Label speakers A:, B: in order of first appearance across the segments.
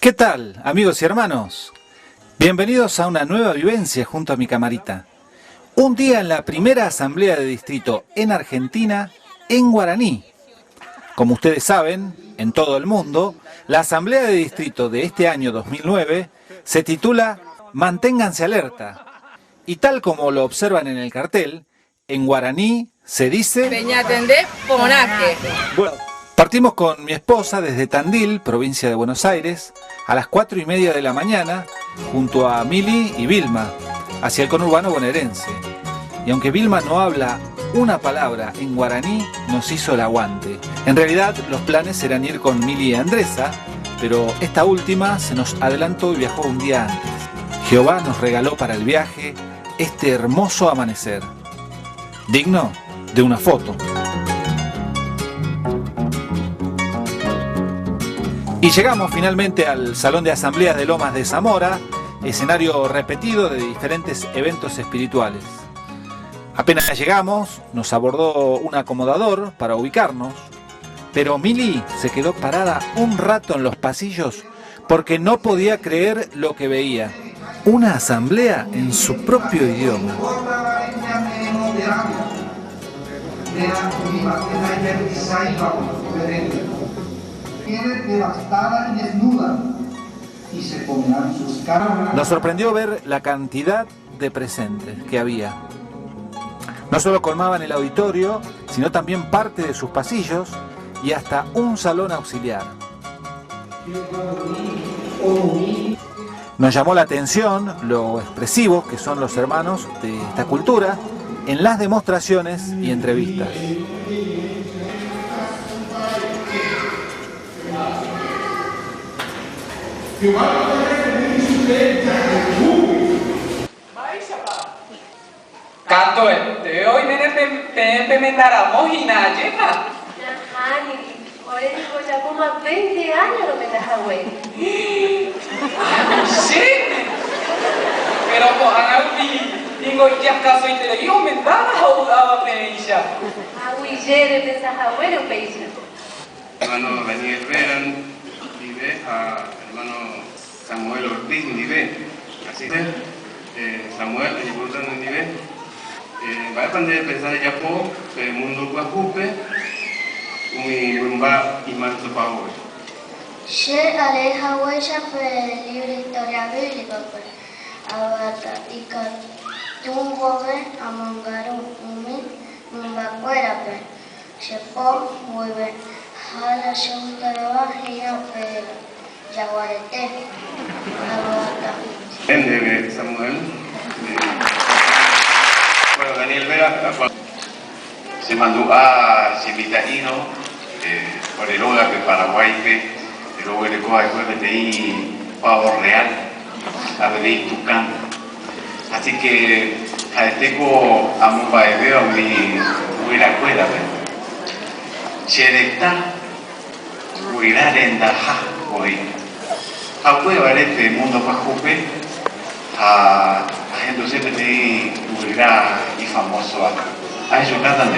A: ¿Qué tal, amigos y hermanos? Bienvenidos a una nueva vivencia junto a mi camarita. Un día en la primera asamblea de distrito en Argentina, en guaraní. Como ustedes saben, en todo el mundo, la asamblea de distrito de este año 2009 se titula Manténganse alerta. Y tal como lo observan en el cartel, en guaraní se dice...
B: Peñatendé Ponaque.
A: Bueno, partimos con mi esposa desde Tandil, provincia de Buenos Aires, a las 4:30 de la mañana, junto a Mili y Vilma, hacia el conurbano bonaerense. Y aunque Vilma no habla una palabra en guaraní, nos hizo el aguante. En realidad, los planes eran ir con Mili y Andresa, pero esta última se nos adelantó y viajó un día antes. Jehová nos regaló para el viaje este hermoso amanecer, digno de una foto. Y llegamos finalmente al Salón de Asambleas de Lomas de Zamora, escenario repetido de diferentes eventos espirituales. Apenas llegamos, nos abordó un acomodador para ubicarnos, pero Mili se quedó parada un rato en los pasillos porque no podía creer lo que veía. Una asamblea en su propio idioma. Nos sorprendió ver la cantidad de presentes que había. No solo colmaban el auditorio, sino también parte de sus pasillos y hasta un salón auxiliar. Nos llamó la atención lo expresivos que son los hermanos de esta cultura en las demostraciones y entrevistas.
C: Canto te hoy me mentara mojina llena.
D: Ahora digo ya como a 20 años no me das agüey.
C: Sí. Pero pues Anauti, digo ya caso y te digo mentara o daba peisha.
D: Agüillere pensas abuelo peisha.
E: Hermano Daniel Veran, vive a hermano Samuel Ortiz, vive. Así es, Samuel, el importante vive. Va a aprender a pensar ya por el mundo guajupe. Muy rumba y manso pavo.
F: Se aleja huella pues libre historia bíblica pues abata y que tumbo ve a mangaru umi rumba fuera pues se po muy bien jala se utaraba y no pero ya guarete abata.
E: De Samuel. Bueno, Daniel Vera se mandó a Chimitanino. Por el Oda que Paraguay el Oda de Coa después de ahí Pavo Real a venir Tucán, así que a este co a Mumba de Veo mi hubiera cuela Cherecta hubiera renda ja hoy a cueva este mundo pajupe a gente siempre de hubiera y famoso a eso cantan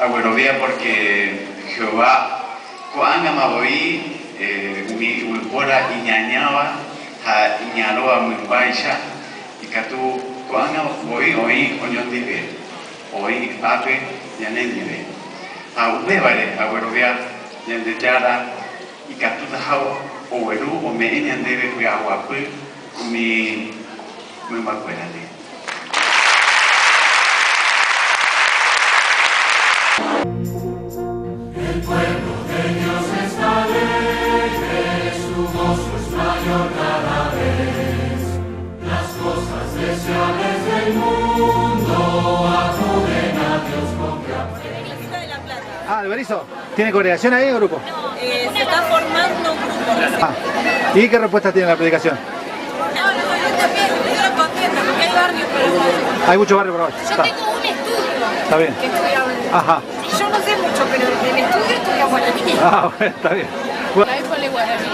E: Bueno, vea porque Jehová, cuando amaboí, mi ulpora iñañaba, ha iñaloa muy baixo, y que tú, cuando voy, oí, oñón dive, oí, pape, ya no dive. A vale, bueno, vea, ya de jara, y que tú te hao, o bueno, o me eñan debe, fui a guapu, mi macuerane.
G: El pueblo de Dios está alegre, su gozo es mayor cada vez. Las cosas deseables del mundo acuden a Dios con gran fe.
A: Ah, ¿el Berizo? ¿Tiene congregación ahí o grupo?
B: Se está formando un grupo.
A: ¿Y qué respuesta tiene la predicación?
B: No, yo también estoy contenta porque hay barrio para
A: Hay mucho barrio por abajo.
B: Yo tengo un estudio
A: Está bien.
B: que estudiamos.
A: Ajá.
B: Y yo no sé mucho, pero en el estudio estudia guaraní.
A: Ah, bueno, está bien. Bueno.
H: Claypole guaraní.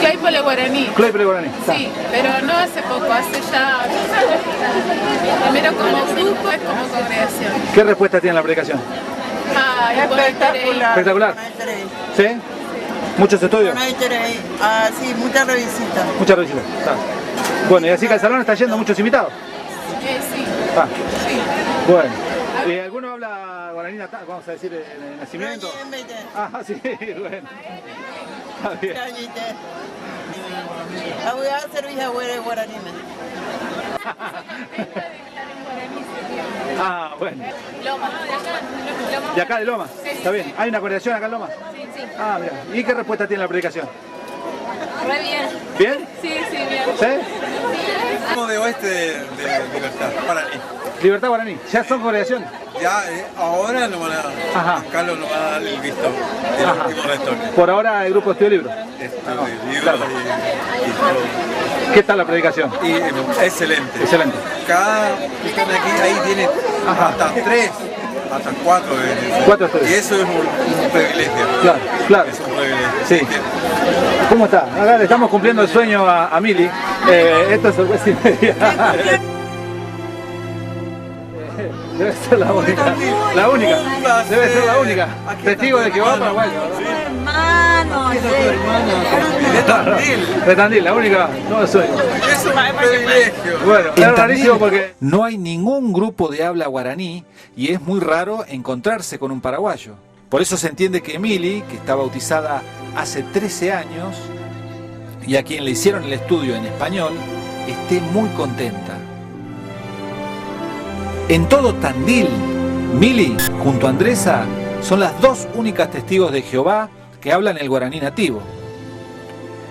H: Claypole guaraní.
A: Claypole guaraní.
H: Sí, pero no hace poco, hace ya 2 años. Primero como grupo, es como congregación.
A: ¿Qué respuesta tiene la predicación?
H: Espectacular.
A: Espectacular. ¿Sí? ¿Muchos estudios?
I: Sí, muchas revisitas.
A: Muchas visitas. Bueno, y así que al salón está yendo muchos invitados.
H: Sí.
A: Ah.
H: Sí.
A: Bueno. ¿Alguno habla guaraní, vamos a decir, en el nacimiento? Ah, sí, bueno. Está bien.
I: Voy a servir a guaraní.
A: Ah, bueno.
H: Loma.
A: ¿De acá de Loma? Está bien. ¿Hay una congregación acá en Loma?
H: Sí.
A: Ah, mira. ¿Y qué respuesta tiene la predicación?
H: Re bien.
A: ¿Bien?
H: Sí, bien.
A: ¿Sí?
J: Somos de oeste de Libertad, Guaraní.
A: Libertad Guaraní. ¿Ya son congregaciones?
J: Ya, ahora no van a...
A: Ajá.
J: Carlos nos va a dar el visto del
A: Ajá.
J: último retorno.
A: Por ahora el grupo Estudio Libro.
J: Libros
A: Claro.
J: y
A: ¿Qué tal la predicación?
J: todo. Y excelente.
A: Excelente.
J: Cada persona aquí, ahí tiene
A: Ajá.
J: hasta 3, hasta 4
A: 4 estudios.
J: Y eso es un privilegio.
A: Claro.
J: Es un privilegio.
A: Sí. ¿Cómo está? Acá le estamos cumpliendo el sueño a Mili. Esto es sorpresa y media. Debe ser la única. La única. Debe ser la única. Testigo de Jehová paraguayo.
B: Hermano,
A: De Tandil, la única. No soy.
J: Es un privilegio.
A: Bueno,
K: En
A: es rarísimo porque
K: no hay ningún grupo de habla guaraní y es muy raro encontrarse con un paraguayo. Por eso se entiende que Emily, que está bautizada hace 13 años y a quien le hicieron el estudio en español, esté muy contenta. En todo Tandil, Mili junto a Andresa son las 2 únicas testigos de Jehová que hablan el guaraní nativo.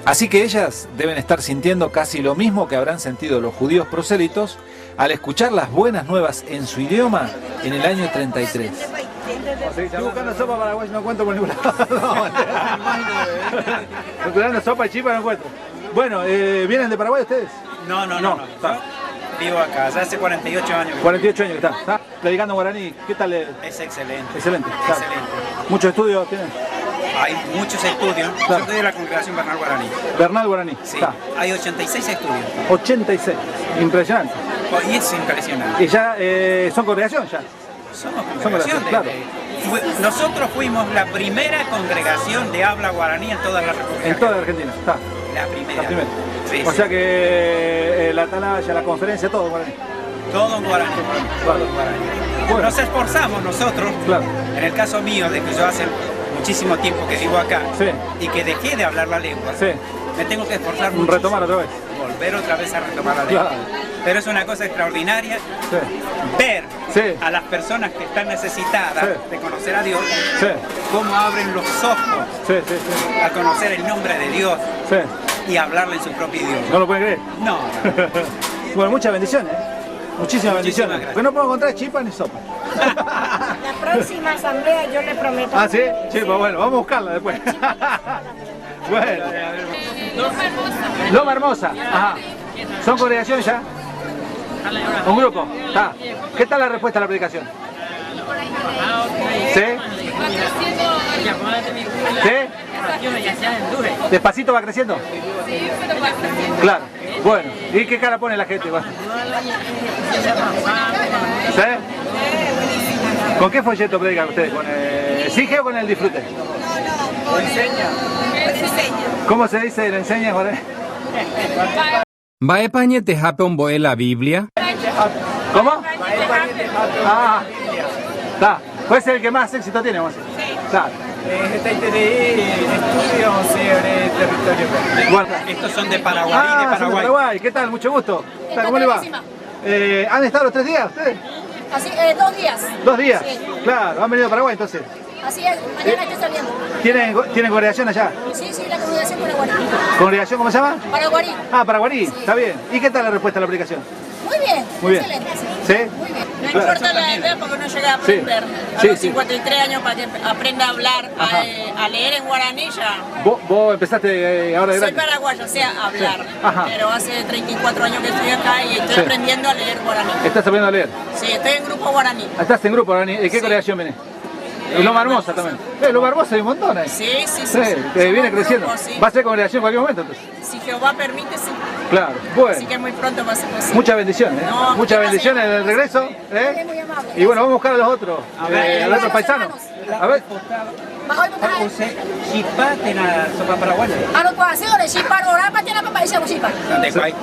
K: Así que ellas deben estar sintiendo casi lo mismo que habrán sentido los judíos prosélitos al escuchar las buenas nuevas en su idioma en el año 33.
A: estoy buscando sopa paraguaya, no encuentro por ningún lado. Estoy buscando sopa y chipa, no encuentro. Bueno, ¿vienen de Paraguay ustedes?
L: No.
A: Está.
L: Yo vivo acá, ya hace 48 años.
A: 48 años que está predicando guaraní. ¿Qué tal?
L: Es excelente.
A: Excelente.
L: Excelente.
A: ¿Muchos estudios tienen?
L: Hay muchos estudios.
A: Claro.
L: Yo estoy de la congregación Bernal Guaraní.
A: Bernal Guaraní.
L: Sí.
A: Está.
L: Hay 86 estudios.
A: 86. Impresionante.
L: Y es impresionante.
A: ¿Y ya son congregación ya?
L: Somos
A: Son
L: congregación.
A: claro.
L: Nosotros fuimos la primera congregación de habla guaraní en toda la República.
A: En toda la Argentina. Está.
L: La primera.
A: La primera.
L: Sí,
A: O
L: sí.
A: sea que la atalaya, la conferencia, todo guaraní.
L: Todo en guaraní.
A: Claro.
L: Todo en guaraní.
A: Bueno.
L: Nos esforzamos nosotros,
A: Claro.
L: en el caso mío, de que yo hace muchísimo tiempo que vivo acá
A: Sí.
L: y que dejé de hablar la lengua,
A: Sí.
L: me tengo que esforzar mucho.
A: Retomar otra vez.
L: Volver otra vez a retomar la lengua.
A: Claro.
L: Pero es una cosa extraordinaria
A: Sí.
L: ver
A: Sí.
L: a las personas que están necesitadas
A: Sí.
L: de conocer a Dios,
A: Sí.
L: cómo abren los ojos
A: Sí, sí, sí.
L: a conocer el nombre de Dios
A: Sí.
L: y hablarle en su propio idioma.
A: ¿No lo pueden creer?
L: No.
A: Bueno, muchas bendiciones. Muchísimas bendiciones.
L: gracias.
A: Porque no puedo encontrar chipa ni sopa.
B: La próxima asamblea yo le prometo.
A: Ah, ¿sí? Chipa, bueno, vamos a buscarla después. Bueno. Loma Hermosa. Ajá. ¿Son congregación ya? ¿Un grupo? Está. ¿Qué tal la respuesta a la predicación? ¿Sí? ¿Sí? ¿Despacito va creciendo? Claro. Bueno. ¿Y qué cara pone la gente? Bueno. ¿Sí? ¿Con qué folleto predican ustedes? ¿Con el exige o con el disfrute?
H: No, enseña.
A: ¿Cómo se dice el enseña?
M: Bae pañete japón boe la Biblia.
A: ¿Cómo? Ah, está. Puede ser el que más éxito tiene, vamos a decir. Está.
L: Estudios sobre territorio.
A: Bueno.
L: Estos son de Paraguay,
A: Ah,
L: de
A: son de
L: Paraguay.
A: Paraguay. ¿Qué tal? Mucho gusto. ¿Cómo le va? ¿Han estado los 3 días ustedes?
B: Así, 2 días.
A: 2 días.
B: Sí.
A: Claro, han venido a Paraguay entonces.
B: Así es, mañana estoy saliendo.
A: ¿Tienen congregación allá?
B: Sí, la congregación Paraguarí.
A: ¿Congregación cómo se llama?
B: Paraguarí.
A: Ah, Paraguarí, está bien. ¿Y qué tal la respuesta a la aplicación?
B: Muy bien.
A: Muy bien.
B: Excelente.
A: ¿Sí?
B: Muy bien.
N: No
A: Claro.
N: importa la edad porque uno llega a aprender. A
A: Sí,
N: los
A: sí.
N: 53 años para que aprenda a hablar, a leer en guaraní ya.
A: ¿Vos empezaste ahora de
N: Soy
A: grande?
N: paraguayo, o sea, hablar.
A: Sí. Ajá.
N: Pero hace 34 años que estoy acá y estoy
A: Sí.
N: aprendiendo a leer guaraní.
A: ¿Estás aprendiendo a leer?
N: Sí, estoy en grupo guaraní.
A: ¿Estás en grupo, Dani? ¿De qué congregación vienes? Loma Hermosa también. Loma Hermosa hay un montón ahí.
N: Sí.
A: Viene creciendo.
N: Grupo, sí.
A: ¿Va a ser congregación en cualquier momento entonces?
N: Si Jehová permite, sí.
A: Claro, bueno.
N: Así que muy pronto va a ser posible.
A: Muchas bendiciones, ¿eh?
N: No,
A: Muchas
N: gracias.
A: bendiciones en el regreso. ¿eh? Y bueno, vamos a buscar a los otros, a los otros paisanos. A ver.
L: Chipá tiene la sopa paraguaya.
B: Ano po kasi ulit si Panorama tiene pa paisa mo si Pa.
L: ¿Dónde hay?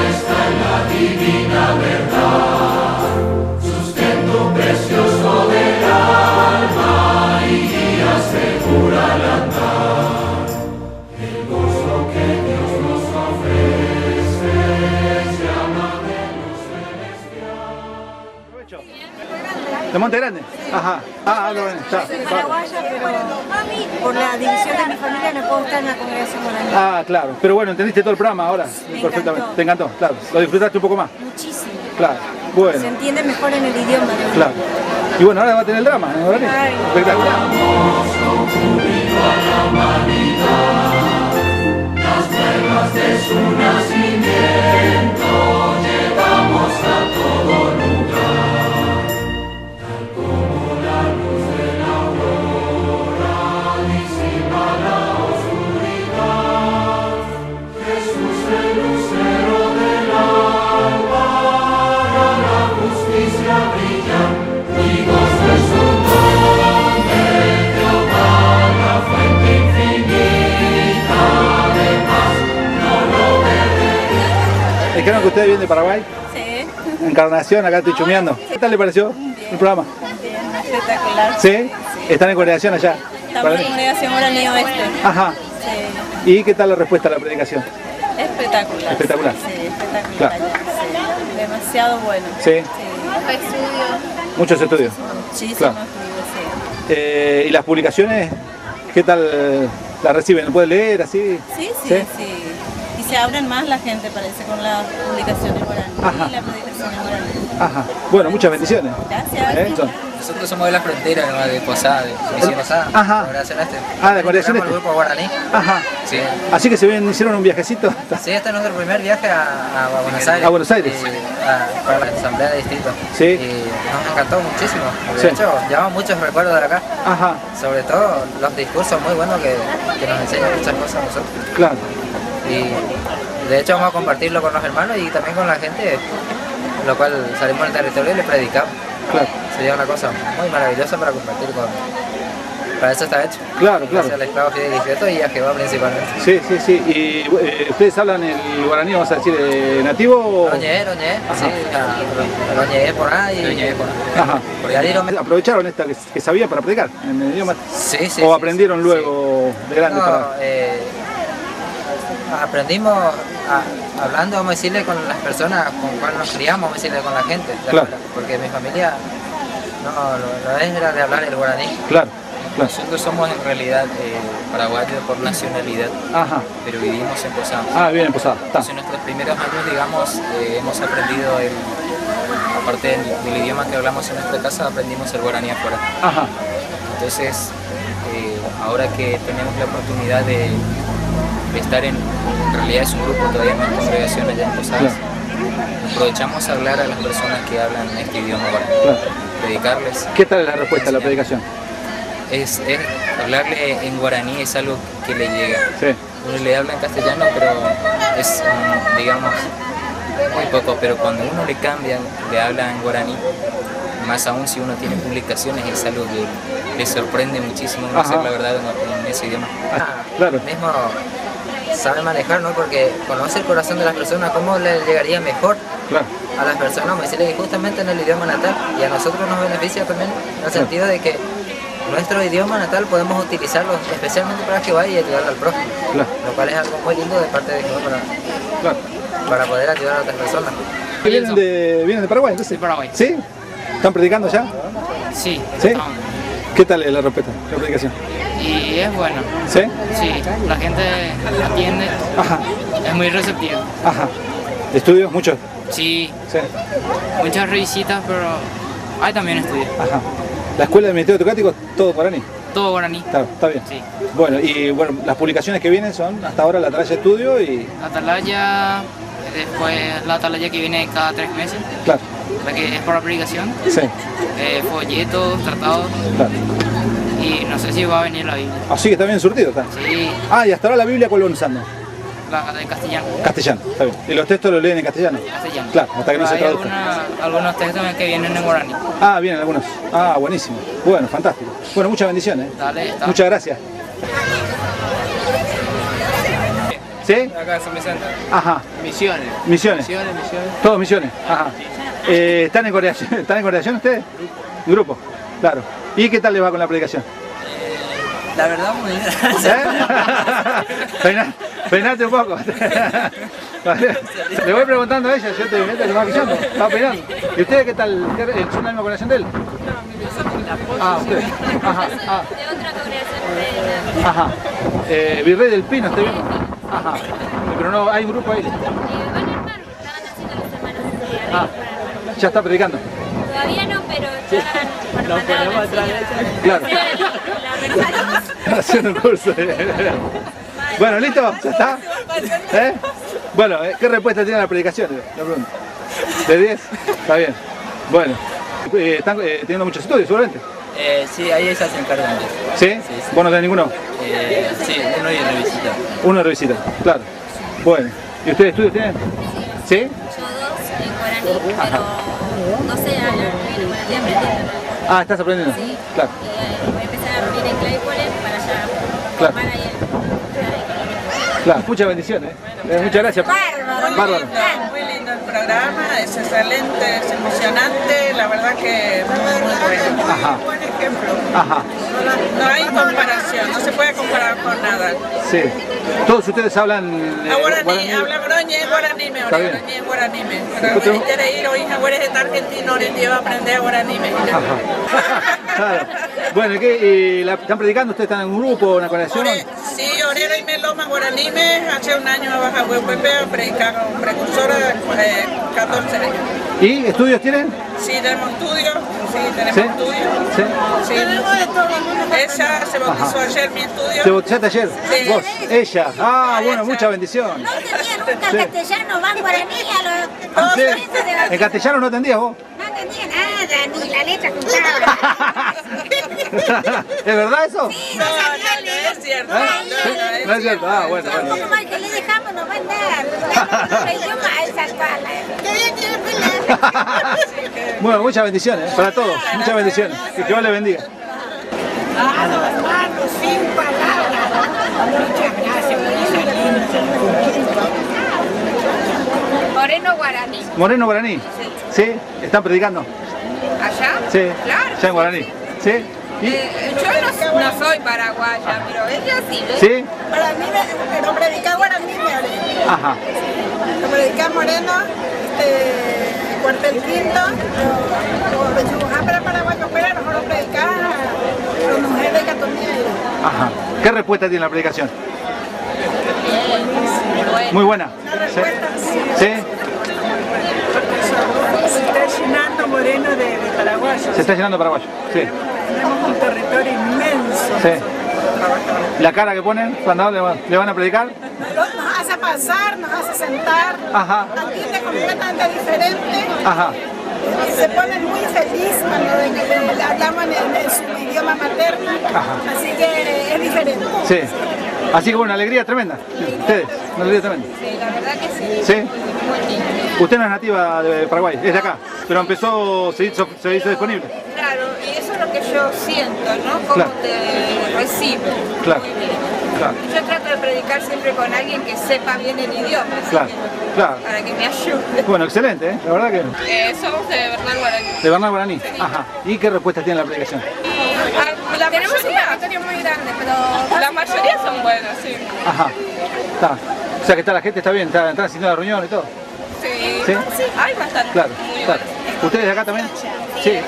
G: Está en la divina verdad, sustento precioso del alma y guía segura al andar. El gozo que Dios nos ofrece llama de luz celestial.
A: ¿De Monte Grande? Ajá. Ah, lo ven. Está.
O: Soy paraguaya, pero por la división de mi familia no puedo estar en la congregación guaraní.
A: Ah, claro. Pero bueno, entendiste todo el programa ahora.
O: Me
A: Perfectamente.
O: encantó.
A: Te encantó, claro. Lo disfrutaste un poco más.
O: Muchísimo.
A: Claro.
O: Se
A: Bueno.
O: entiende mejor en el idioma. ¿no?
A: Claro. Y bueno, ahora va a tener el drama, ¿no? Espectacular.
G: Las pruebas de su nacimiento llevamos a todo lugar, tal como la luz de la aurora disipa la oscuridad. Jesús el lucero del alba, la justicia brilla, y gozo es su nombre, Jehová, la fuente infinita de paz, no lo veré.
A: Dijeron que ustedes vienen de Paraguay.
O: Sí.
A: Encarnación, acá estoy chumeando. ¿Qué tal le pareció el programa?
O: Bien, espectacular.
A: ¿Sí? ¿Están en congregación allá?
O: Estamos en la congregación guaraní oeste.
A: Ajá.
O: Sí.
A: ¿Y qué tal la respuesta a la predicación?
O: Espectacular.
A: Espectacular.
O: Sí, espectacular.
A: Claro.
O: Sí. Demasiado bueno.
A: Sí.
O: Estudios.
A: Muchos estudios.
O: Muchísimos
A: Claro.
O: estudios, sí.
A: ¿Y las publicaciones, qué tal las reciben? ¿Pueden leer así?
O: Sí. Y se abren más la gente, parece, con las publicaciones guaraní
A: Ajá.
O: y la predicación en guaraní.
A: Ajá. Bueno, muchas bendiciones.
O: Gracias.
P: Nosotros somos de la frontera, ¿no? De Posada, de Misión Posada.
A: Ajá.
P: Congregación Este.
A: Ah, de Congregación
P: Entramos al grupo guaraní.
A: Ajá.
P: Sí.
A: Así que hicieron un viajecito.
P: Sí, este es nuestro primer viaje a Buenos Aires.
A: A Buenos Aires.
P: Para la asamblea de distrito.
A: Sí.
P: Y nos encantó muchísimo. De
A: Sí.
P: hecho, llevamos muchos recuerdos de acá.
A: Ajá.
P: Sobre todo los discursos muy buenos que nos enseñan muchas cosas a nosotros.
A: Claro.
P: Y de hecho vamos a compartirlo con los hermanos y también con la gente, lo cual salimos al territorio y le predicamos.
A: Claro.
P: Sería una cosa muy maravillosa para compartir con... Para eso está hecho.
A: Claro, claro.
P: Gracias al esclavo fiel y discreto y a Jehová principalmente.
A: Sí. ¿Y ustedes hablan el guaraní, vamos a decir, nativo?
P: Roñé, sí. Roñé por ahí.
A: Ajá. ¿Aprovecharon esta que sabía para predicar en el idioma?
P: Sí.
A: ¿O aprendieron luego de grande
P: No,
A: para...?
P: aprendimos hablando, vamos a decirle, con las personas con las cuales nos criamos, vamos a decirle, con la gente.
A: Claro.
P: Porque mi familia no era de hablar el guaraní.
A: Claro.
Q: Nosotros somos en realidad paraguayos por nacionalidad,
A: Ajá.
Q: pero vivimos en Posada.
A: Ah, bien en Posada.
Q: Entonces en nuestros primeros años, digamos, hemos aprendido, aparte del idioma que hablamos en nuestra casa, aprendimos el guaraní afuera.
A: Ajá.
Q: Entonces, ahora que tenemos la oportunidad de estar en realidad es un grupo, todavía no es congregación allá en Posadas, aprovechamos a hablar a las personas que hablan este idioma guaraní, predicarles.
A: ¿Qué tal es la respuesta a la predicación?
Q: Es hablarle en guaraní es algo que le llega.
A: Sí.
Q: Uno le habla en castellano, pero es, digamos, muy poco, pero cuando uno le cambia, le habla en guaraní, más aún si uno tiene publicaciones, es algo que le sorprende muchísimo conocer la verdad en ese idioma.
K: Claro.
P: Mismo sabe manejar, ¿no? Porque conoce el corazón de las personas, cómo le llegaría mejor a las personas, vamos a decirle que justamente en el idioma natal, y a nosotros nos beneficia también en el sentido de que nuestro idioma natal podemos utilizarlo especialmente para Jehová y ayudar al prójimo, lo cual es algo muy lindo de parte de Jehová para poder ayudar a otras personas.
K: ¿Vienen de Paraguay entonces?
L: De Paraguay.
K: ¿Sí? ¿Están predicando ya?
L: Sí.
K: ¿Sí? ¿Qué tal la predicación?
L: Y es bueno.
K: ¿Sí?
L: Sí, la gente atiende, es muy receptiva.
K: Ajá. ¿Estudios? ¿Muchos?
L: Sí. Muchas revisitas, pero hay también estudios.
K: Ajá. ¿La escuela del Ministerio Teocrático todo guaraní?
L: Todo guaraní.
K: Está bien.
L: Sí.
K: Bueno, y bueno, las publicaciones que vienen son hasta ahora la Atalaya Estudio y...
L: Atalaya, después la Atalaya que viene cada 3 meses.
K: Claro.
L: La que es para predicación.
K: Sí.
L: Folletos, tratados.
K: Claro.
L: Y no sé si va a venir la Biblia.
K: Ah, sí, que está bien surtido, está.
L: Sí.
K: Ah, y hasta ahora la Biblia, ¿cuál van usando?
L: La de castellano.
K: Castellano, está bien. ¿Y los textos los leen en castellano?
L: Castellano.
K: Claro, hasta que no se traduzcan.
L: Algunos textos que vienen en guaraní.
K: Ah, vienen algunos. Ah, buenísimo. Bueno, fantástico. Bueno, muchas bendiciones.
L: Dale, está.
K: Muchas gracias. ¿Sí?
R: Acá en San Vicente.
K: Ajá.
R: Misiones.
K: Misiones.
R: Misiones.
K: Todos misiones. Ajá. ¿Están en coordinación ustedes? Grupo. Claro. ¿Y qué tal les va con la predicación?
R: La verdad, muy bien.
K: Peinate un poco. Le voy preguntando a ella, yo te lo va pillando, estaba peinando. ¿Y ustedes qué tal? ¿Son la misma congregación de él? Ah, ustedes. Ajá.
B: De otra congregación.
K: Ajá. Virrey del Pino, ¿está bien? Ajá. Pero no, hay un grupo ahí.
B: Van hermanos, estaban haciendo los hermanos.
K: Ah, ya está predicando.
B: Todavía no, pero ya
R: Nos ponemos atrás de ella.
K: Claro. Haciendo un curso. Bueno, ¿listo? ¿Ya está? Bueno, ¿qué respuesta tiene la predicación? La pregunta. ¿De 10? Está bien. Bueno, ¿están teniendo muchos estudios seguramente?
R: Sí, ahí ella se encarga de eso.
K: ¿Sí? ¿Vos no tenés ninguno?
R: Sí, uno y revisita.
K: Uno de revisita, claro. Bueno, ¿y ustedes estudios tienen? ¿Sí?
B: Yo 2 en guaraní, pero no sé hablar bien en guaraní aprendiendo.
K: Ah, ¿estás aprendiendo?
B: Sí.
K: Claro.
B: Voy a empezar a vivir en Claypole para allá formar ahí
K: Claro, muchas bendiciones. Muchas gracias. Bárbaro.
I: Muy lindo el programa, es excelente, es emocionante, la verdad que muy bueno.
K: Ajá.
I: Buen ejemplo.
K: Ajá.
I: No hay comparación, no se puede comparar con nada.
K: Sí. ¿Todos ustedes hablan
I: guaraní? Habla guaranime,
K: Está bien.
I: guaranime. Pero quiere ir o hija, eres de argentino, ahora lleva a aprender guaranime.
K: Claro. Bueno, ¿están predicando? ¿Ustedes están en un grupo, una conexión?
I: Sí, Orero y Meloma Guaranime, hace un año a Baja Huehuepe a predicar como precursora de 14 años.
K: ¿Y estudios tienen?
I: Sí, tenemos estudios, estudios.
K: Sí.
I: Tenemos de todo. Ella se bautizó ayer, mi estudio.
K: ¿Te bautizaste ayer?
I: Sí.
K: ¿Vos? Ella. Ah, bueno, mucha bendición.
B: No entendía nunca el castellano, van guaraní a los
K: ¿Sí? ¿En castellano no entendías vos?
B: No entendía nada, ni la letra juntaba.
K: ¿Es verdad eso?
B: Sí, no
I: es cierto.
K: No es cierto. Ah, bueno.
B: Como mal que le dejamos, nos va a andar. No idioma a esa pala. Que bien tiene
K: Bueno, muchas bendiciones para todos. Muchas bendiciones. Que Dios les bendiga.
B: Hermanos, sin palabras. Muchas gracias por esa linda. Moreno Guaraní.
K: Moreno Guaraní. ¿Sí? ¿Están predicando?
B: ¿Allá?
K: Sí.
B: Claro.
K: ¿Ya en Guaraní? ¿Sí? ¿Y?
B: Yo no soy paraguaya, pero ella sí.
K: ¿Sí?
I: Para mí, no predica guaraní,
K: Ajá.
I: no predica moreno, cuartel quinto, para paraguayo, pero no predica las mujeres de Catomía.
K: Ajá. ¿Qué respuesta tiene la predicación? Muy buena. ¿Sí? ¿Sí?
I: Se está llenando Moreno de paraguayos.
K: Se está llenando paraguayo. Sí.
I: Tenemos un territorio inmenso.
K: Sí. ¿La cara que ponen cuando le van a predicar?
I: Nos hace pasar, nos hace sentar.
K: Ajá.
I: Atiende completamente diferente.
K: Ajá.
I: Y se ponen muy felices cuando le hablamos en su idioma materno.
K: Ajá.
I: Así que es diferente.
K: Sí. Así que bueno, una alegría tremenda. Ustedes, una alegría tremenda.
B: Sí, la verdad que sí.
K: ¿Sí?
N: muy lindo.
A: Usted no es nativa de Paraguay, es de acá, pero empezó, se hizo disponible.
N: Claro, y eso es lo que yo siento, ¿no? Cómo
A: Claro.
N: te recibe.
A: Claro, claro,
N: Yo trato de predicar siempre con alguien que sepa bien el idioma,
A: claro, claro.
N: para que me ayude.
A: Bueno, excelente, ¿eh? La verdad que...
N: Somos de Bernal Guaraní.
A: De Bernal Guaraní. Ajá. ¿Y qué respuesta tiene la predicación?
N: Tenemos un laboratorio muy grande, pero la mayoría son buenos, sí.
A: Ajá. Está. O sea que está la gente, está bien, están haciendo la reunión y todo.
N: Sí,
A: ¿Sí?
N: hay bastante.
A: Claro, claro. ¿Ustedes de acá también? Sí.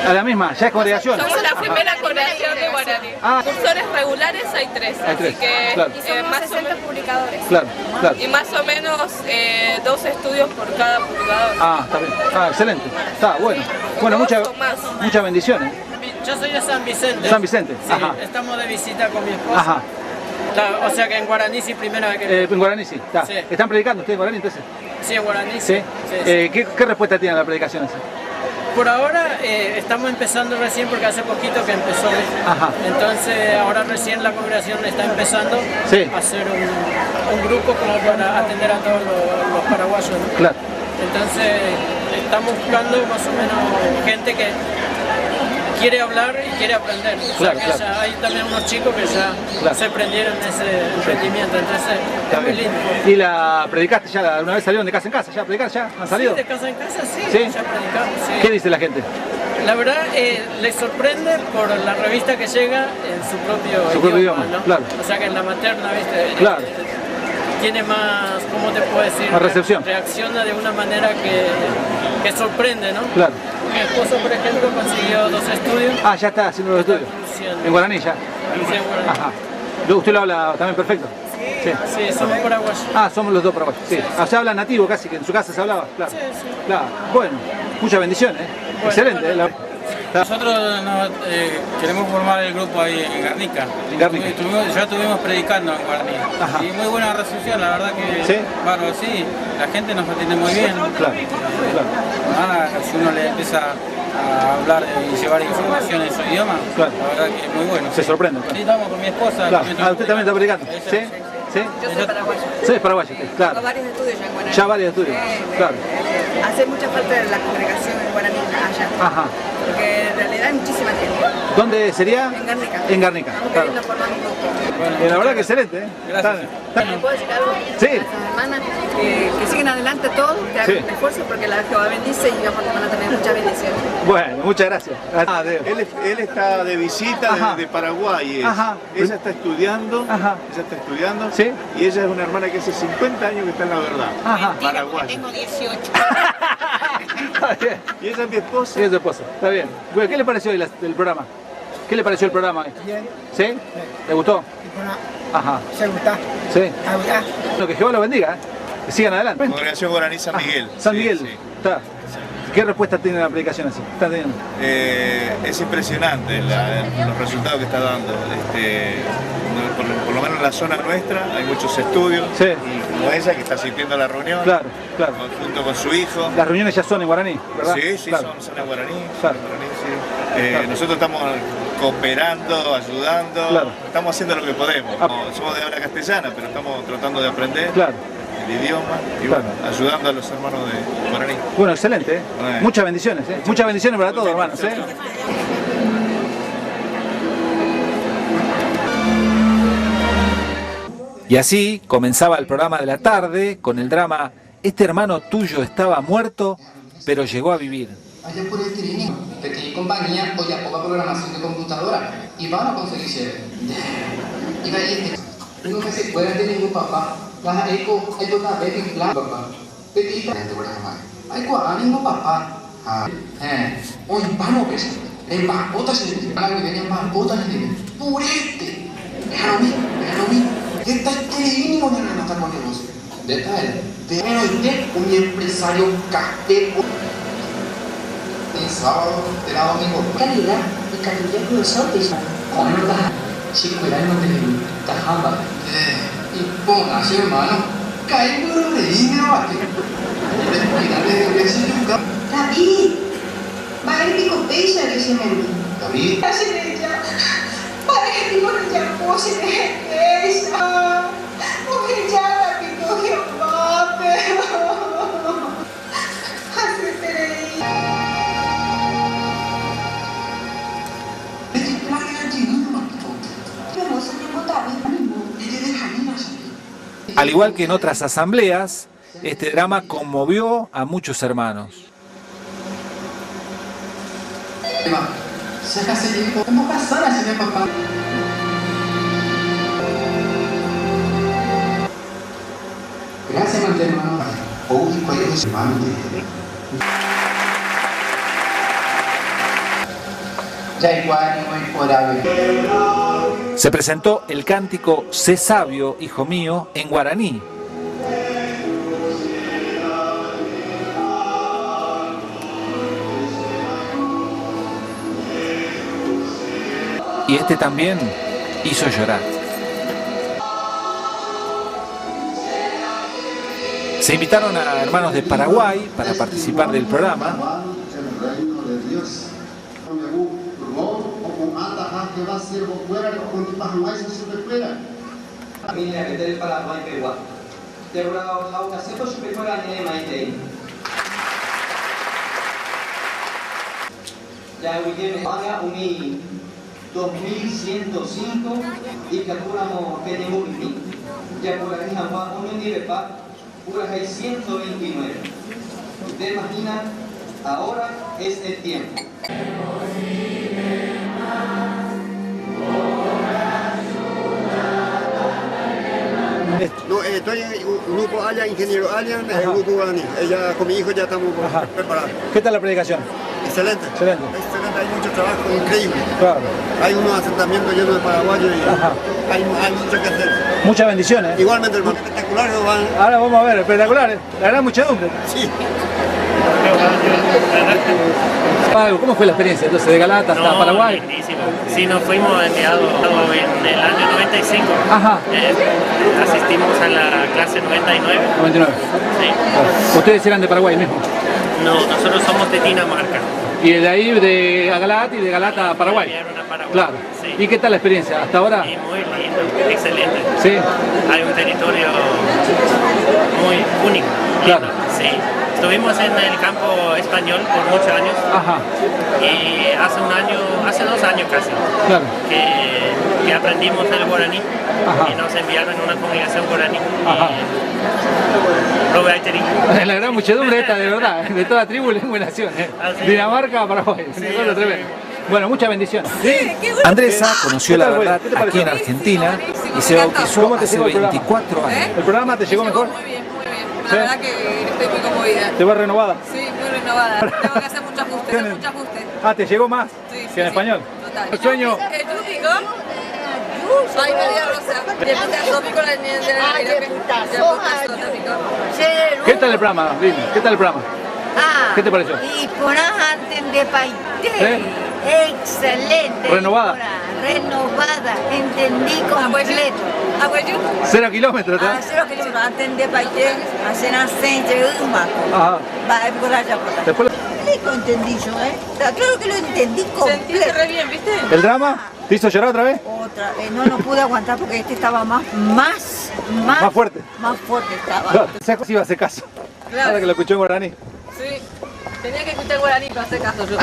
A: A la misma, ya es congregación.
N: Somos la
A: Ajá.
N: primera congregación de Guaraní.
A: Ah.
N: Cursores regulares hay 3,
A: Hay 3,
N: así que
A: claro.
N: más 60 publicadores.
A: Claro, claro.
N: Y más o menos 2 estudios por cada publicador.
A: Ah, está bien. Ah, excelente. Está bueno. Bueno, muchas bendiciones.
S: Yo soy de San Vicente.
A: San Vicente.
S: Sí,
A: Ajá.
S: estamos de visita con mi esposa.
A: Ajá.
S: O sea que en guaraní sí, primera vez que...
A: En guaraní sí. Está.
S: Sí.
A: ¿Están predicando ustedes en guaraní entonces?
S: Sí, en guaraní
A: Sí.
S: sí. Sí.
A: ¿Qué respuesta tiene la predicación esa?
S: Por ahora estamos empezando recién porque hace poquito que empezó.
A: Ajá.
S: Entonces ahora recién la congregación está empezando
A: Sí.
S: a hacer un grupo como para atender a todos los paraguayos, ¿no?
A: Claro.
S: Entonces estamos buscando más o menos gente que quiere hablar y quiere aprender. O sea, que ya hay también unos chicos que ya se prendieron en ese emprendimiento, entonces es muy lindo.
A: ¿Y la predicaste ya? ¿Una vez salieron de casa en casa? ¿Ya predicar ya? ¿Han salido?
S: Sí, de casa en casa sí,
A: ¿Sí?
S: ya predicamos. Sí.
A: ¿Qué dice la gente?
S: La verdad, les sorprende por la revista que llega en su propio idioma, ¿no?
A: Claro.
S: O sea que en la materna, ¿viste?
A: Claro.
S: Tiene más, ¿cómo te puedo decir?
A: Más recepción.
S: Reacciona de una manera que sorprende, ¿no?
A: Claro.
S: Mi esposo, por ejemplo, consiguió 2 estudios.
A: Ah, ya está haciendo los estudios. En guaraní ya.
S: Sí, en guaraní.
A: Ajá. ¿Usted lo habla también perfecto? Sí.
S: Sí, somos paraguayos.
A: Ah, somos los dos paraguayos. Sí. O sea, habla nativo casi, que en su casa se hablaba. Claro.
S: Sí, sí.
A: Claro. Bueno, muchas bendiciones.
S: Bueno,
A: Excelente.
S: bueno.
T: Nosotros queremos formar el grupo ahí en Garnica.
A: En Garnica.
T: Ya estuvimos predicando en Guaraní.
A: Ajá.
T: Y muy buena recepción, la verdad que...
A: ¿Sí?
T: Bárbaro, sí. La gente nos atiende muy bien.
A: Claro.
T: Si uno le empieza a hablar y llevar información en su idioma,
A: claro.
T: La verdad que es muy bueno.
A: Se sorprende. Claro.
T: Sí, estamos con mi esposa.
A: Claro. Ah, usted también está predicando. ¿Sí? ¿Sí?
N: Yo soy paraguayo.
A: Sí, es paraguayo, claro.
N: Tengo varios estudios ya en Guaraní.
A: Ya varios estudios, claro.
N: Hace mucha falta de la congregación en Guaraní allá.
A: Ajá.
N: Porque en realidad hay muchísima gente.
A: ¿Dónde sería?
N: En Garnica.
A: En Garnica,
N: Estamos
A: claro.
N: queriendo formar un grupo.
A: La verdad que excelente, ¿eh?
T: Gracias.
N: ¿Me puedo decir algo?
A: Sí.
N: A esas hermanas que siguen adelante todos, que hagan
A: Sí.
N: un esfuerzo porque la Jehová bendice y vamos a tener muchas bendiciones.
A: Bueno, muchas gracias.
U: Él está de visita de Paraguay.
A: Ajá.
U: Ella está estudiando.
A: Ajá.
U: Ella está estudiando.
A: ¿Sí?
U: Y ella es una hermana que hace 50 años que está en la verdad.
A: Ajá.
U: Paraguaya.
N: Tengo 18.
U: Y ella es mi esposa.
A: Sí, es su esposa. Está bien. Bueno, ¿qué le pareció hoy el programa? ¿Qué le pareció el programa hoy?
V: Bien.
A: ¿Sí? ¿Le gustó? Ajá.
V: Se gusta.
A: Sí. Bueno, que Jehová los bendiga, ¿eh? Que sigan adelante.
U: Congregación Guaraní San Miguel.
A: San Miguel.
U: Sí.
A: Está. ¿Qué respuesta tiene la predicación así? ¿Está teniendo?
U: Es impresionante los resultados que está dando. Por lo menos en la zona nuestra hay muchos estudios.
A: Sí.
U: Y como ella que está asistiendo a la reunión.
A: Claro, claro.
U: Junto con su hijo.
A: Las reuniones ya son en guaraní, ¿verdad?
U: Sí, sí,
A: claro.
U: son en guaraní.
A: Claro.
U: Sí. Nosotros estamos cooperando, ayudando.
A: Claro.
U: Estamos haciendo lo que podemos. Somos de habla castellana, pero estamos tratando de aprender.
A: Claro.
U: El idioma y
A: Claro.
U: bueno, ayudando a los hermanos de guaraní.
A: Bueno, excelente, ¿eh?
U: Bueno.
A: Muchas bendiciones, ¿eh? Muchas bendiciones para todos, hermanos, ¿eh? Y así comenzaba el programa de la tarde con el drama Este hermano tuyo estaba muerto, pero llegó a vivir.
W: Allá por este niño, pequeña compañía, hoy a poca programación de computadora y van a conseguir ser. Y de ahí uno que se puede de ningún papá, las eco, hay una vez en plan, papá. Petita, hay cuadra ningún papá. Hoy vamos, pues, en mascotas, van a vivir en mascotas, purete. Déjalo a mí. Esta es tremendo de la nota con el negocio. Detalle. Pero usted, un empresario cafeco. El sábado, de la domingo. Calidad y calidad de los sorteos. Con verdad. Chico, el año de Tajamba. Y pon así, hermano. Cae por de dinero aquí.
X: David, vai pico peixe que se me
W: David.
X: A sereia, para que digo ya pose de peixe. Mujer ya la pico Jehová, pero
A: Al igual que en otras asambleas, este drama conmovió a muchos hermanos.
W: Gracias, hermano.
A: Se presentó el cántico Sé sabio, hijo mío, en guaraní. Y este también hizo llorar. Se invitaron a hermanos de Paraguay para participar del programa.
C: Ya 2105 y calculamos que ya por aquí jamás un nivepa, hay 129. Usted imagina, ahora es el tiempo.
D: No, estoy en un grupo Allian, ingeniero Allian, el grupo guaraní. Ella con mi hijo ya estamos preparados.
A: ¿Qué tal la predicación?
D: Excelente.
A: Excelente.
D: Excelente, hay mucho trabajo increíble.
A: Claro.
D: Hay unos asentamientos llenos de paraguayos y hay mucho que hacer.
A: Muchas bendiciones.
D: Igualmente, hermano, espectaculares van.
A: Ahora vamos a ver, espectaculares. La gran muchedumbre.
D: Sí.
A: ¿Cómo fue la experiencia entonces de Galata hasta Paraguay?
F: Lindísimo. Sí, nos fuimos enviados en el año 95.
A: Ajá.
F: Asistimos a la clase 99.
A: 99.
F: Sí.
A: Claro. ¿Ustedes eran de Paraguay mismo?
F: No, nosotros somos de Dinamarca.
A: Y de ahí de Galata y de Galata a Paraguay. Claro.
F: Sí.
A: ¿Y qué tal la experiencia hasta ahora?
F: Sí, muy lindo, excelente.
A: Sí.
F: Hay un territorio muy único.
A: Claro.
F: Sí. Estuvimos en el campo español por muchos años.
A: Ajá.
F: Y hace 2 años casi,
A: claro,
F: que aprendimos el guaraní.
A: Ajá.
F: Y nos enviaron a una congregación guaraní.
A: Ajá.
F: La
A: gran muchedumbre esta, de verdad, de toda tribu, lengua y nación. Dinamarca, Paraguay. Sí, bueno, muchas bendiciones.
F: Sí.
A: Andresa conoció la verdad aquí en Argentina y se bautizó hace 24 años.
B: ¿El programa te llegó mejor? Muy bien, muy bien. La verdad que estoy muy conmovida.
A: ¿Te vas renovada?
B: Sí, muy renovada. Tengo que hacer mucho ajuste,
A: Ah, ¿te llegó más
B: sí,
A: que en español?
B: Total.
A: El sueño.
B: ¿El túpico? Ay, media rosa. De puta tópico la niña de la
A: ¿Qué tal el programa, Lili? ¿Qué tal el programa? ¿Qué te pareció?
O: Y por antes de paité. Excelente.
A: ¿Renovada?
O: Renovada, entendí completo.
A: 0 kilómetros, ¿tá?
O: 0 kilómetros, antes de paité, hacer aceite, un maco.
A: Ajá.
O: Va a empezar ya por
A: Después
O: lo entendí yo, Claro que lo entendí completo.
B: Sentiste re bien, ¿viste?
A: ¿El drama? ¿Te hizo llorar otra vez?
O: Otra vez, no pude aguantar porque este estaba más
A: fuerte.
O: Más fuerte estaba.
A: Claro, si iba a hacer caso.
B: Claro.
A: Ahora que lo escuchó en guaraní.
B: Sí. Tenía que escuchar guaraní para hacer caso yo.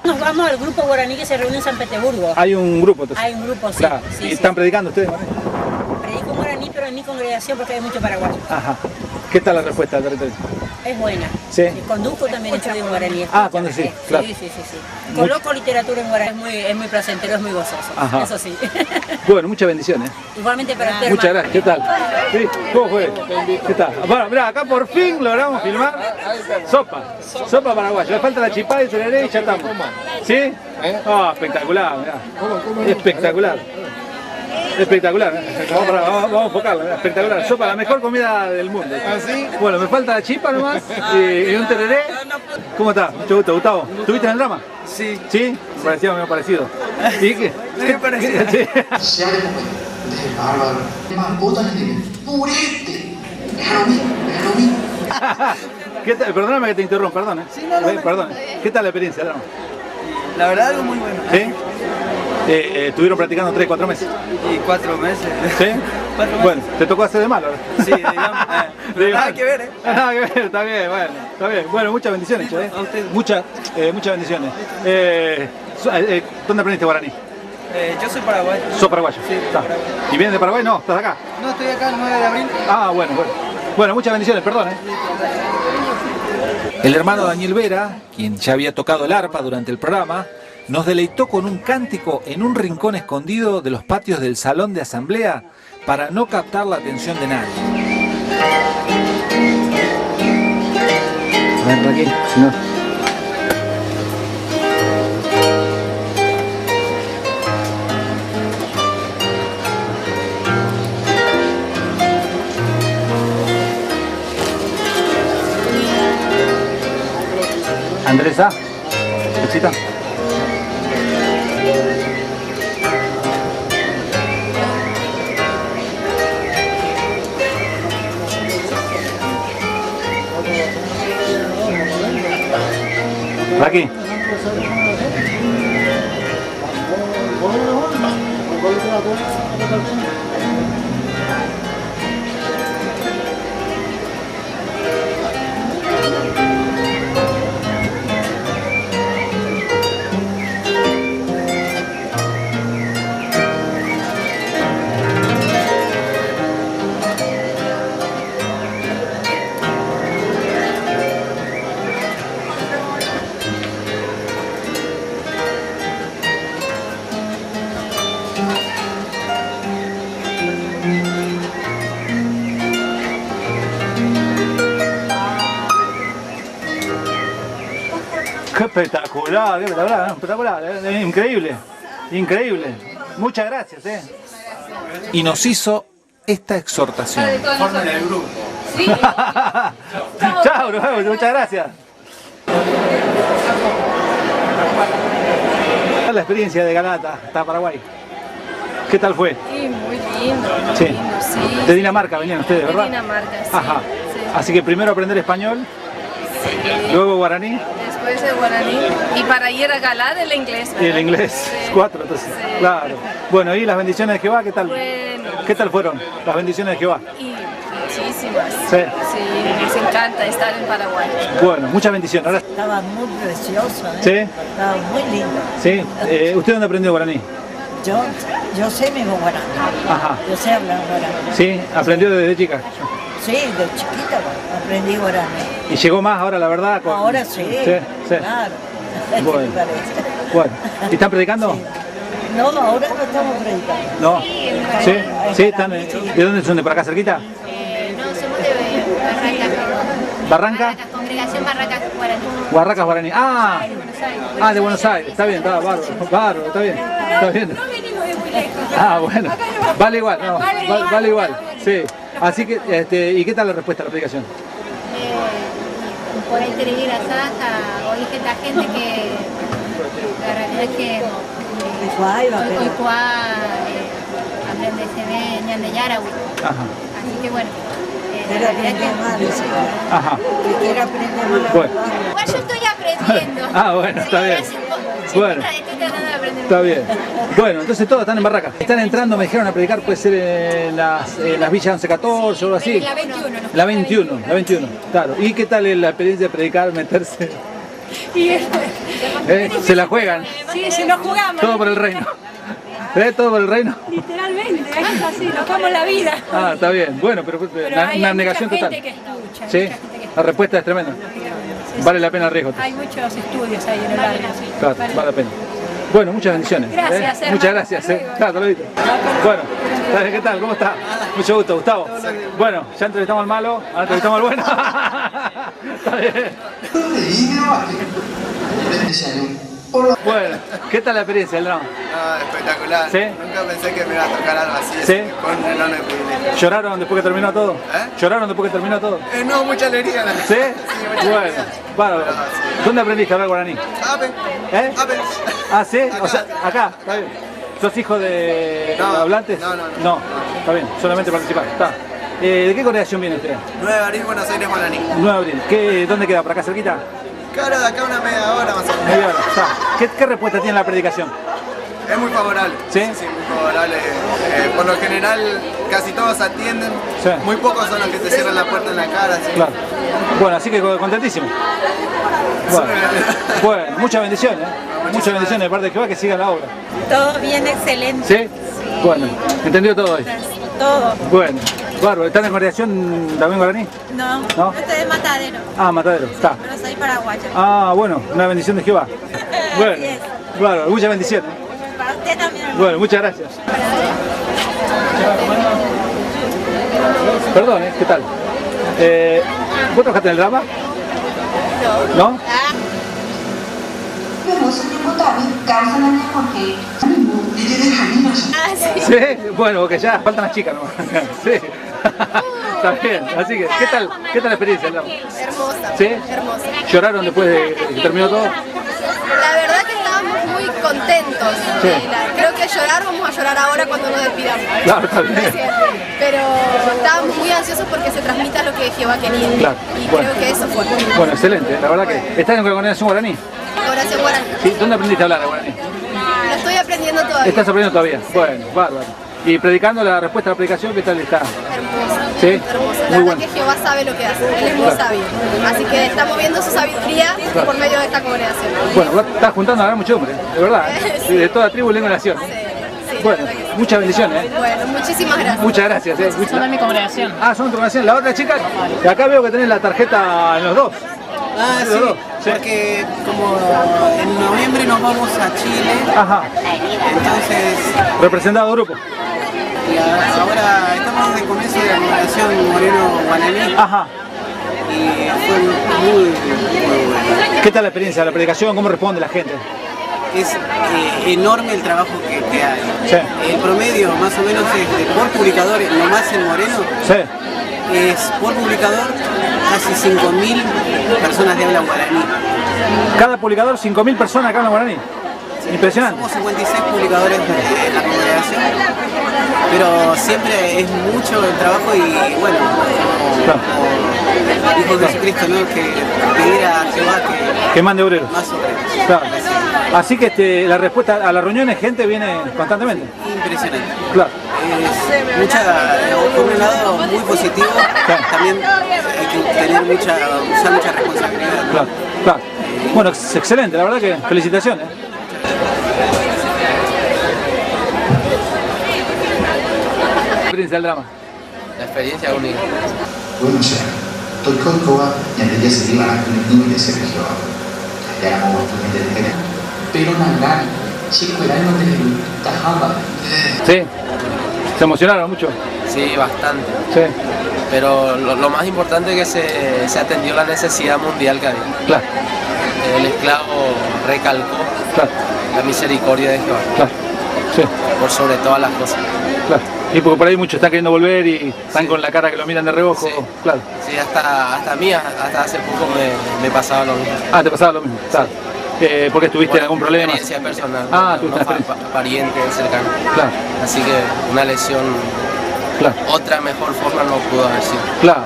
V: Nos vamos al grupo guaraní que se reúne en San Petersburgo.
A: Hay un grupo entonces.
V: Hay un grupo, sí.
A: Claro.
V: Sí,
A: ¿Y están predicando ustedes?
V: Predico guaraní, pero en mi congregación porque hay mucho paraguayo.
A: Ajá. ¿Qué tal la respuesta del territorio?
V: Es buena.
A: Sí.
V: Conduzco también estudio en guaraní.
A: Cuando sí, claro.
V: Sí. Coloco literatura en guaraní, es muy placentero, es muy gozoso.
A: Ajá.
V: Eso sí.
A: Bueno, muchas bendiciones.
V: Igualmente para usted.
A: Muchas gracias. ¿Qué tal? ¿Sí? ¿Cómo fue? ¿Qué tal? Bueno, mirá, acá por fin logramos filmar sopa paraguaya. Le falta la chipá y tereré y ya estamos. ¿Sí? Espectacular, mirá. Espectacular. Espectacular, vamos a enfocarla, mirá. Espectacular. Sopa, la mejor comida del mundo.
J: ¿Así?
A: Bueno, me falta la chipa nomás y un tereré. ¿Cómo estás? Mucho gusto, Gustavo. ¿Estuviste en el drama?
J: Sí.
A: ¿Sí? Me parecía medio parecido. ¿Y qué?
J: Me parecía.
A: Sí.
W: Bárbaro. ¡Purete!
A: ¿Qué tal? Perdóname que te interrumpa, perdón.
J: Sí, no,
A: perdón. ¿Qué tal la experiencia, drama?
J: La verdad, algo muy bueno.
A: ¿Sí? ¿Estuvieron practicando 3, 4 meses?
J: Y 4 meses.
A: ¿Sí?
J: 4 meses.
A: Bueno, te tocó hacer de malo ahora.
J: Sí, digamos. Nada que ver,
A: Nada que ver, está bien, bueno. Está bien. Bueno, muchas bendiciones,
J: A usted.
A: Muchas bendiciones. ¿Dónde aprendiste guaraní?
J: Yo soy paraguayo.
A: ¿Sos paraguayo?
J: Sí,
A: Está. ¿Y vienes de Paraguay? No, ¿estás acá?
J: No, estoy acá el 9 de abril.
A: Ah, bueno. Bueno, muchas bendiciones, perdón. El hermano Daniel Vera, quien ya había tocado el arpa durante el programa, nos deleitó con un cántico en un rincón escondido de los patios del salón de asamblea para no captar la atención de nadie. Ven aquí, si no. Andresa, ¿necesita? Por aquí. Qué espectacular, qué espectacular, ¿no? Espectacular, increíble, increíble. Muchas gracias, Y nos hizo esta exhortación.
U: Formen el grupo.
B: Sí.
A: Chao, nos vemos, muchas gracias. La experiencia de Galata hasta Paraguay. ¿Qué tal fue?
N: Sí, muy lindo.
A: Sí.
N: Lindo, sí.
A: De Dinamarca venían ustedes, ¿verdad?
N: De Dinamarca, sí.
A: Ajá.
N: Sí.
A: Así que primero aprender español, luego guaraní.
N: Después el guaraní. Y para ir a Galata el inglés, ¿verdad?
A: Y el inglés,
N: Sí.
A: 4 entonces.
N: Sí.
A: Claro. Bueno, ¿y las bendiciones de Jehová qué tal?
N: Bueno.
A: ¿Qué tal fueron las bendiciones de Jehová?
N: Y muchísimas.
A: Sí.
N: Sí, nos encanta estar en Paraguay.
A: Bueno, muchas bendiciones. Ahora...
O: Estaba muy precioso, ¿eh?
A: ¿Sí?
O: Estaba muy lindo.
A: ¿Sí? ¿Usted dónde aprendió guaraní?
O: Yo sé mi guaraní.
A: Ajá.
O: Yo sé hablar guaraní.
A: ¿Sí? ¿Aprendió desde chica?
O: Sí, de chiquita aprendí guaraní.
A: ¿Y llegó más ahora, la verdad?
O: Ahora sí.
A: Sí, sí.
O: Claro.
A: Bueno.
O: ¿Qué te parece?
A: Bueno. ¿Y están predicando?
O: Sí. No, ahora no estamos predicando.
A: No. ¿Sí? ¿Sí? ¿Están,
O: Sí.
A: ¿De dónde son? ¿De por acá cerquita?
B: No, somos de Barracas.
A: ¿Barranca?
B: Congregación Barracas Guaraní.
A: Barracas Guaraní. Ah, de Buenos Aires. Está bien, está bárbaro. Bárbaro, está bien. Está bien.
B: No venimos de muy lejos.
A: Ah, bueno. Vale igual, no. Vale igual. Sí. Así que, ¿y qué tal la respuesta a la predicación?
B: Por ahí tener a Saja, oí que esta gente que la realidad es que hoy hablan de CB, ñan de Yarawi.
A: Ajá.
B: Así que bueno.
O: Quiero aprender más, dice.
A: Ajá.
O: Que quiero aprender más.
A: Bueno.
B: Igual yo estoy aprendiendo.
A: Ah, bueno, está bien. Bueno.
B: Estoy tratando de aprender.
A: Está bien. Bueno, entonces todos están en Barracas. Están entrando, me dijeron, a predicar, puede ser en las villas 1114 o algo así.
B: La 21.
A: La 21, la 21, claro. ¿Y qué tal la experiencia de predicar, meterse? Se la juegan.
B: Sí, se nos jugamos.
A: Todo por el reino. ¿Todo por el reino?
B: Literalmente, es así, nos vamos la vida.
A: Ah, está bien. Bueno, pero una negación total.
B: Hay mucha gente que escucha.
A: Sí, la respuesta es tremenda. Vale la pena el riesgo.
B: Hay muchos estudios ahí en el área.
A: Claro, vale la pena. Bueno, muchas bendiciones.
B: Gracias, hermano.
A: Muchas gracias. Claro, te lo digo. Bueno, ¿qué tal? ¿Cómo está? Mucho gusto, Gustavo. Bueno, ya entrevistamos al malo, ahora entrevistamos al bueno. Está bien. Bueno, ¿qué tal la experiencia del drama?
J: Espectacular.
A: ¿Sí?
J: Nunca pensé que me iba a tocar algo así.
A: ¿Sí?
J: Con un enorme privilegio.
A: ¿Lloraron después que terminó todo? ¿Lloraron después que terminó todo?
J: No, mucha alegría.
A: ¿Sí? Bueno, bárbaro. ¿Dónde aprendiste a hablar guaraní?
J: Ape.
A: Ape. Ah, ¿sí? O sea, acá, está bien. ¿Sos hijo de hablantes? No, está bien, solamente participar. Está. ¿De qué congregación viene usted?
J: 9 de abril, Buenos Aires, Guaraní.
A: 9 de abril. ¿Dónde queda? ¿Por acá cerquita?
J: Claro, de acá una media hora más o menos.
A: Media hora, está. ¿Qué respuesta tiene la predicación?
J: Es muy favorable.
A: ¿Sí?
J: Sí, muy favorable. Por lo general, casi todos atienden.
A: Sí.
J: Muy pocos son los que te cierran la puerta en la cara. ¿Sí?
A: Claro. Bueno, así que contentísimo. Bueno, muchas bendiciones. Muchas bendiciones de parte de Jehová, que siga la obra.
B: Todo bien, excelente.
A: ¿Sí? Bueno, ¿entendió todo hoy?
B: Todo.
A: Bueno, bárbaro. ¿Está en la congregación también guaraní?
B: No,
A: ¿No?
B: este es Matadero.
A: Ah, Matadero, está.
B: Pero soy paraguaya.
A: Ah, bueno, una bendición de Jehová. Bueno, claro, muchas bendiciones.
B: Para usted también.
A: Bueno, muchas gracias. Perdón, ¿qué tal? ¿Vos trabajaste en el drama?
X: No.
A: ¿No? Sí, bueno, porque ya faltan las chicas, ¿no? Sí. Está bien, así que, ¿qué tal la experiencia?
N: Hermosa.
A: ¿Sí?
N: Hermosa.
A: ¿Lloraron después de que terminó todo?
N: La verdad que estábamos muy contentos.
A: Sí.
N: Creo que vamos a llorar ahora cuando nos despidamos.
A: Claro, está bien.
N: Pero estábamos muy ansiosos porque se transmita lo que Jehová quería.
A: Claro.
N: Y
A: Bueno.
N: creo que eso fue.
A: Bueno, excelente, la verdad que... ¿Estás en congregación guaraní?
N: Oración guaraní.
A: ¿Sí? ¿Dónde aprendiste a hablar guaraní?
N: Lo estoy aprendiendo todavía.
A: ¿Estás aprendiendo todavía? Bueno, bárbaro. ¿Y predicando la respuesta a la predicación, qué tal está?
N: Hermosa.
A: ¿Sí?
N: Hermosa. La
A: Muy
N: verdad
A: bueno.
N: que Jehová sabe lo que hace. Él es muy
A: Claro.
N: sabio. Así que estamos viendo su sabiduría
A: Claro.
N: por medio de esta congregación.
A: Bueno, vos estás juntando a gran muchedumbre, de verdad, ¿eh?
N: Sí.
A: De toda tribu, lengua y nación.
N: Sí,
A: Bueno, muchas bendiciones, ¿eh?
N: Bueno, muchísimas gracias.
A: Muchas gracias.
N: Son de mi congregación.
A: Ah, son tu congregación. La otra chica, y acá veo que tenés la tarjeta en los dos.
R: Ah,
A: Los
R: sí,
A: dos.
R: porque como en noviembre nos vamos a Chile,
A: Ajá.
R: entonces
A: Representado grupo.
R: y ahora estamos desde el comienzo de la congregación Moreno-Guaraní
A: Ajá.
R: y fue muy bueno.
A: ¿Qué tal la experiencia, la predicación? ¿Cómo responde la gente?
R: Es enorme el trabajo que hay.
A: Sí.
R: El promedio más o menos es de por publicador, nomás en Moreno,
A: Sí.
R: es por publicador casi 5.000 personas de habla guaraní.
A: Cada publicador, 5.000 personas acá en guaraní. Impresionante.
R: Somos 56 publicadores de la congregación, pero siempre es mucho el trabajo y bueno, como Hijo de Jesucristo, ¿no? Que pedir a Jehová
A: Que mande obreros.
R: más obreros.
A: Claro. Así que la respuesta a las reuniones, gente viene constantemente.
R: Impresionante.
A: Claro.
R: Por un lado muy positivo, también hay que tener usar mucha responsabilidad, ¿no?
A: Claro, claro. Bueno, es excelente, la verdad que felicitaciones. Experiencia del drama.
P: La experiencia única.
W: Bueno, siya, tungkol ko yang dia sendiri anak ini dia sergio. Kaya mo tumide de kanya. Pero nangan, si kuila no te tahamba.
A: Sí. ¿Se emocionaron mucho?
P: Sí, bastante.
A: Sí.
P: Pero lo más importante es que se atendió la necesidad mundial que había.
A: Claro.
P: El esclavo recalcó la misericordia de Jehová.
A: Claro. Sí.
P: Por sobre todas las cosas.
A: Claro. Y porque por ahí muchos están queriendo volver y están con la cara que lo miran de reojo.
P: Sí.
A: Claro.
P: Sí, hasta a mí, hasta hace poco me pasaba lo mismo.
A: Ah, te pasaba lo mismo. Claro. Porque estuviste en algún problema.
P: Experiencia personal.
A: Ah,
P: no,
A: tuviste una experiencia.
P: Pariente cercano.
A: Claro.
P: Así que una lesión,
A: Claro.
P: otra mejor forma no pudo haber sido.
A: Claro.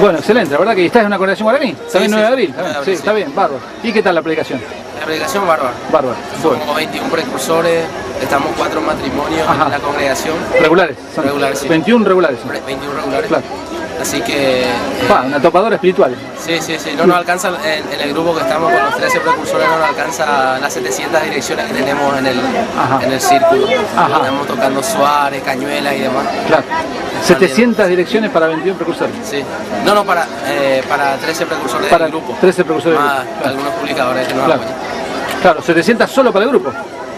A: Bueno, excelente. La verdad que estás en una congregación guaraní. También 9 de abril.
P: 9 de abril,
A: Sí,
P: sí.
A: está bien, bárbaro. ¿Y qué tal la predicación?
P: La predicación bárbara.
A: Bárbaro. Bueno.
P: Somos 21 precursores, estamos 4 matrimonios
A: Ajá.
P: en la congregación.
A: Regulares. son.
P: Regulares, sí.
A: 21 regulares.
P: 21 regulares.
A: Claro.
P: Así que...
A: Una topadora espiritual.
P: Sí, no nos alcanza, en el grupo que estamos con los 13 precursores, no nos alcanza las 700 direcciones que tenemos en el círculo.
A: Ajá.
P: Estamos tocando Suárez, Cañuelas y demás.
A: Claro. 700 direcciones para 21 precursores.
P: Sí. No, para 13 precursores
A: Para
P: del grupo.
A: 13 precursores del
P: Más
A: grupo. Claro.
P: algunos publicadores que nos
A: Claro.
P: apoyan.
A: Claro, 700 solo para el grupo.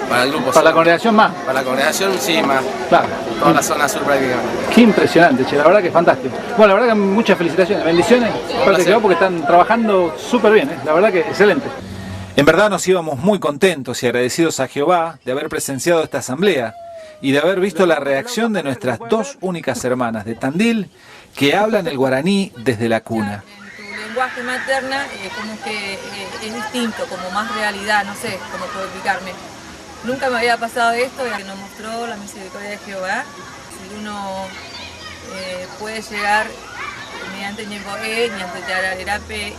P: Para el grupo.
A: Para la
P: sí.
A: congregación más.
P: Para la congregación sí, más.
A: Claro.
P: Toda la zona sur prácticamente.
A: Qué impresionante, che, la verdad que es fantástico. Bueno, la verdad que muchas felicitaciones, bendiciones para el porque están trabajando súper bien, la verdad que excelente. En verdad nos íbamos muy contentos y agradecidos a Jehová de haber presenciado esta asamblea y de haber visto la reacción de nuestras dos únicas hermanas de Tandil que hablan el guaraní desde la cuna.
E: Lenguaje materna como que es distinto, como más realidad, no sé cómo puedo explicarme. Nunca me había pasado esto, que nos mostró la misericordia de Jehová. Si uno puede llegar mediante Ñengoé, mediante Yara Erape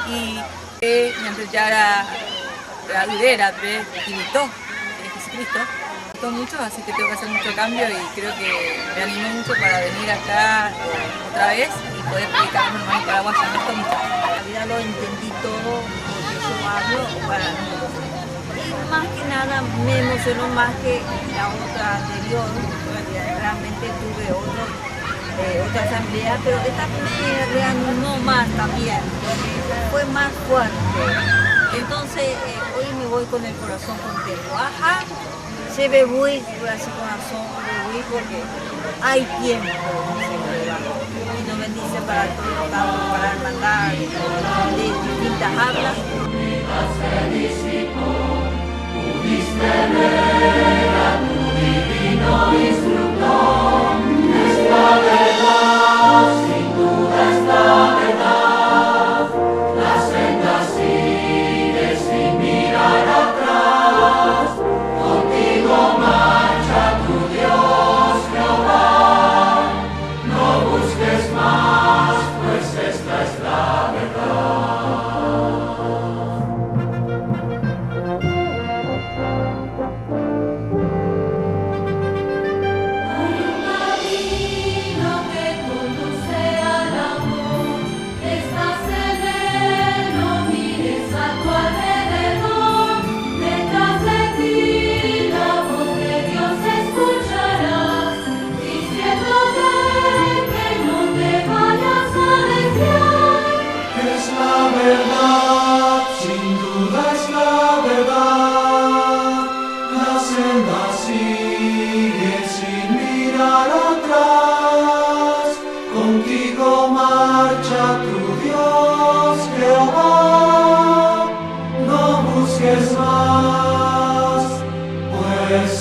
E: y mediante Yara Uderape, Quibitó, que Cristo. Me gustó mucho, así que tengo que hacer mucho cambio y creo que me animó mucho para venir acá otra vez y poder predicar a mi hermano paraguayo. Me gustó mucho.
O: En realidad lo entendí todo porque yo hablo para nosotros. Y más que nada me emocionó más que la otra anterior. Realmente tuve otra asamblea, pero esta me reanimó más también, fue más fuerte. Entonces hoy me voy con el corazón contento. Ajá, se ve muy así corazón, muy porque hay tiempo. Y nos bendice para todos, para hermandad de distintas hablas. Pudiste ver a tu divino instructor. Es la verdad, sin duda es la verdad. La senda sigue sin mirar atrás. Contigo marcha tu Dios Jehová. No busques más, pues esta es la verdad. Contigo marcha tu Dios Jehová, no busques más, pues